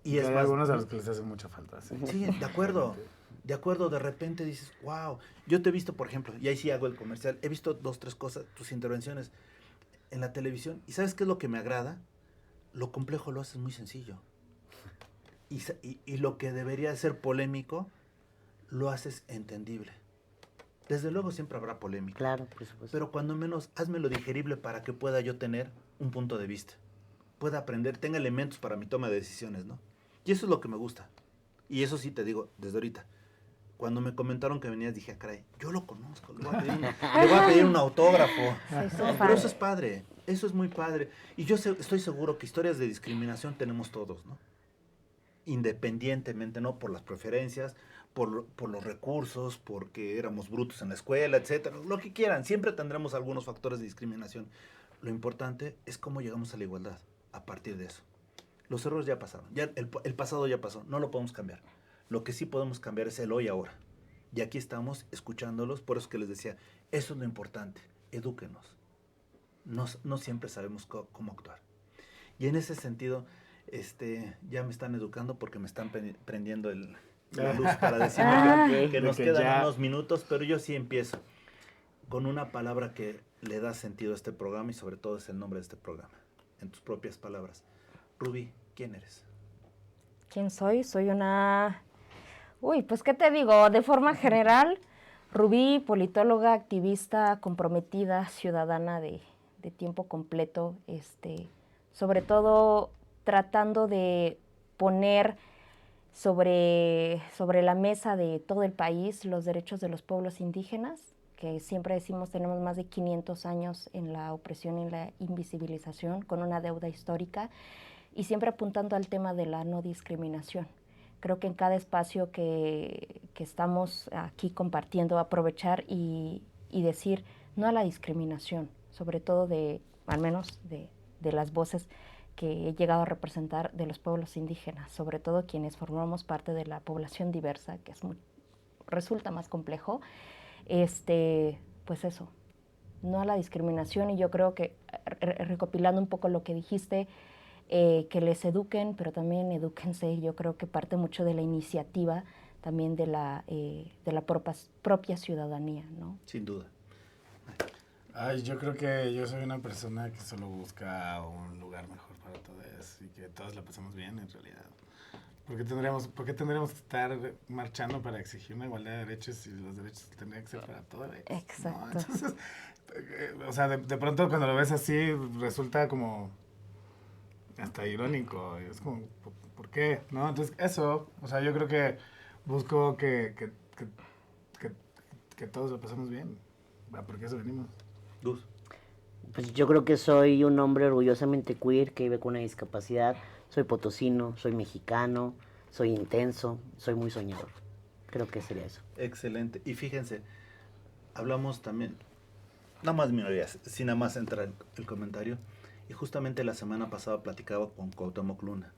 y Y es hay más, algunos a los que les hace mucha falta. Sí, sí, de acuerdo, de repente dices, wow, yo te he visto, por ejemplo, y ahí sí hago el comercial, he visto 2, 3 cosas, tus intervenciones en la televisión, y ¿sabes qué es lo que me agrada? Lo complejo lo haces muy sencillo, y lo que debería ser polémico, lo haces entendible. Desde luego siempre habrá polémica, Claro, por supuesto. pero cuando menos házmelo digerible para que pueda yo tener un punto de vista, pueda aprender, tenga elementos para mi toma de decisiones, ¿no? Y eso es lo que me gusta. Y eso sí te digo, desde ahorita. Cuando me comentaron que venías, dije, caray, yo lo conozco, le voy a pedir un autógrafo. Soy su Pero fan. eso es padre, eso es muy padre. Y yo estoy seguro que historias de discriminación tenemos todos, ¿no? Independientemente, ¿no? Por las preferencias, por los recursos, porque éramos brutos en la escuela, etcétera. Lo que quieran, siempre tendremos algunos factores de discriminación. Lo importante es cómo llegamos a la igualdad a partir de eso. Los errores ya pasaron, ya el pasado ya pasó, no lo podemos cambiar. Lo que sí podemos cambiar es el hoy y ahora. Y aquí estamos escuchándolos, por eso que les decía, eso es lo importante, edúquenos. No siempre sabemos cómo actuar. Y en ese sentido, ya me están educando porque me están prendiendo la luz para decirme que nos que quedan ya. unos minutos, pero yo sí empiezo con una palabra que le da sentido a este programa y sobre todo es el nombre de este programa, en tus propias palabras. Rubí, ¿quién eres? ¿Quién soy? Soy una... Uy, pues ¿qué te digo? De forma general, Rubí, politóloga, activista, comprometida, ciudadana de tiempo completo, sobre todo tratando de poner sobre la mesa de todo el país los derechos de los pueblos indígenas, que siempre decimos tenemos más de 500 años en la opresión y en la invisibilización, con una deuda histórica, y siempre apuntando al tema de la no discriminación. Creo que en cada espacio que estamos aquí compartiendo, aprovechar y decir no a la discriminación, sobre todo al menos de las voces que he llegado a representar de los pueblos indígenas, sobre todo quienes formamos parte de la población diversa, que resulta más complejo, pues eso, no a la discriminación. Y yo creo que, recopilando un poco lo que dijiste, que les eduquen, pero también edúquense. Yo creo que parte mucho de la iniciativa también de la propia ciudadanía, ¿no? Sin duda. Ay, yo creo que yo soy una persona que solo busca un lugar mejor para todos y que todos la pasemos bien en realidad. ¿Por qué tendríamos que estar marchando para exigir una igualdad de derechos si los derechos tendrían que ser para todos? Exacto. ¿No? Entonces, o sea, de pronto cuando lo ves así resulta como hasta irónico. Es como, ¿por qué? ¿No? Entonces, eso, o sea, yo creo que busco que todos lo pasemos bien. Porque eso venimos. Gus. Pues yo creo que soy un hombre orgullosamente queer que vive con una discapacidad. Soy potosino, soy mexicano, soy intenso, soy muy soñador. Creo que sería eso. Excelente. Y fíjense, hablamos también, no más minorías, sin nada más entrar el comentario. Y justamente la semana pasada platicaba con Cuauhtémoc Luna,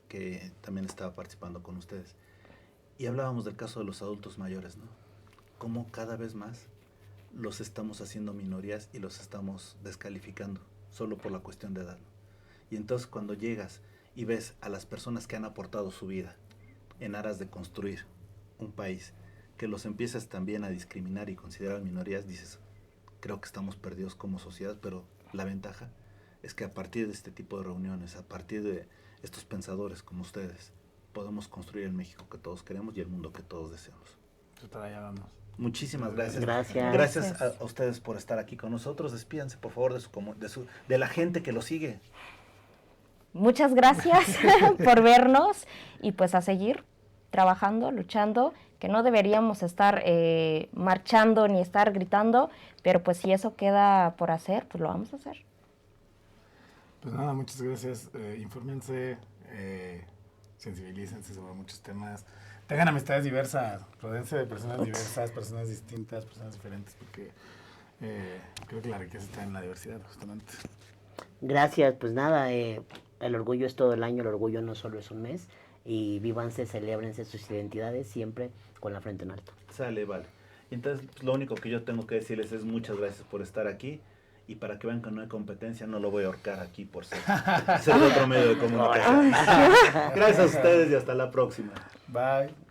que también estaba participando con ustedes. Y hablábamos del caso de los adultos mayores, ¿no? Cómo cada vez más los estamos haciendo minorías y los estamos descalificando solo por la cuestión de edad, ¿no? Y entonces cuando llegas y ves a las personas que han aportado su vida en aras de construir un país, que los empiezas también a discriminar y considerar minorías, dices, creo que estamos perdidos como sociedad, pero la ventaja es que a partir de este tipo de reuniones, a partir de estos pensadores como ustedes, podemos construir el México que todos queremos y el mundo que todos deseamos. Pues para allá vamos. Muchísimas gracias. Gracias. A ustedes por estar aquí con nosotros. Despídanse, por favor, de la gente que lo sigue. Muchas gracias por vernos y pues a seguir trabajando, luchando, que no deberíamos estar marchando ni estar gritando, pero pues si eso queda por hacer, pues lo vamos a hacer. Pues nada, muchas gracias. Infórmense, sensibilícense sobre muchos temas. Tengan amistades diversas, rodéense de personas diversas, personas distintas, personas diferentes, porque creo que la riqueza está en la diversidad, justamente. Gracias, pues nada, el orgullo es todo el año, el orgullo no solo es un mes, y vívanse, celébrense sus identidades siempre con la frente en alto. Sale, vale. Entonces, pues, lo único que yo tengo que decirles es muchas gracias por estar aquí, y para que vean que no hay competencia, no lo voy a ahorcar aquí por ser de otro medio de comunicación. Gracias a ustedes y hasta la próxima. Bye.